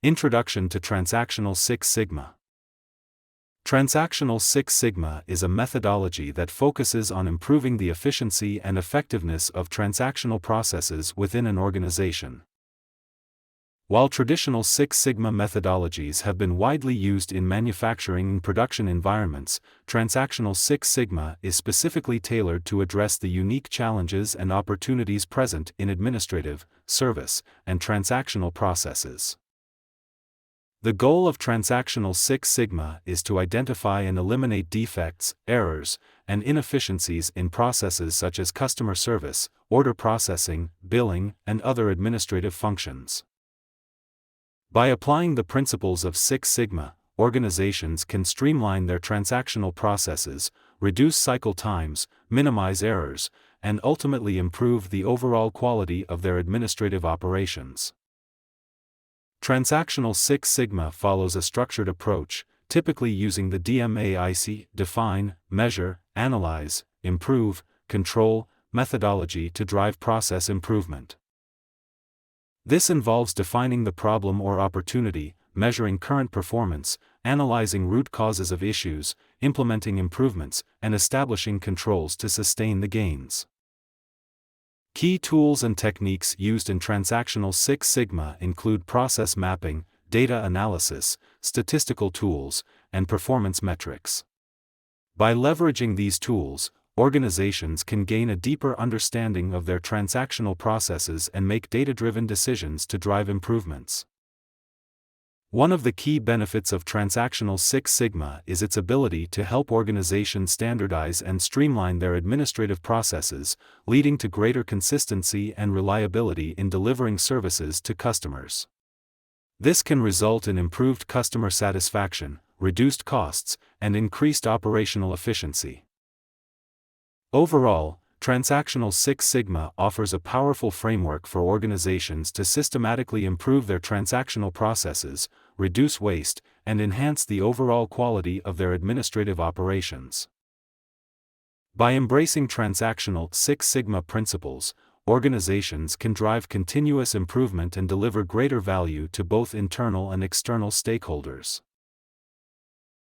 Introduction to Transactional Six Sigma. Transactional Six Sigma is a methodology that focuses on improving the efficiency and effectiveness of transactional processes within an organization. While traditional Six Sigma methodologies have been widely used in manufacturing and production environments, Transactional Six Sigma is specifically tailored to address the unique challenges and opportunities present in administrative, service, and transactional processes. The goal of Transactional Six Sigma is to identify and eliminate defects, errors, and inefficiencies in processes such as customer service, order processing, billing, and other administrative functions. By applying the principles of Six Sigma, organizations can streamline their transactional processes, reduce cycle times, minimize errors, and ultimately improve the overall quality of their administrative operations. Transactional Six Sigma follows a structured approach, typically using the DMAIC define, measure, analyze, improve, control methodology to drive process improvement. This involves defining the problem or opportunity, measuring current performance, analyzing root causes of issues, implementing improvements, and establishing controls to sustain the gains. Key tools and techniques used in Transactional Six Sigma include process mapping, data analysis, statistical tools, and performance metrics. By leveraging these tools, organizations can gain a deeper understanding of their transactional processes and make data-driven decisions to drive improvements. One of the key benefits of Transactional Six Sigma is its ability to help organizations standardize and streamline their administrative processes, leading to greater consistency and reliability in delivering services to customers. This can result in improved customer satisfaction, reduced costs, and increased operational efficiency. Overall, Transactional Six Sigma offers a powerful framework for organizations to systematically improve their transactional processes, reduce waste, and enhance the overall quality of their administrative operations. By embracing Transactional Six Sigma principles, organizations can drive continuous improvement and deliver greater value to both internal and external stakeholders.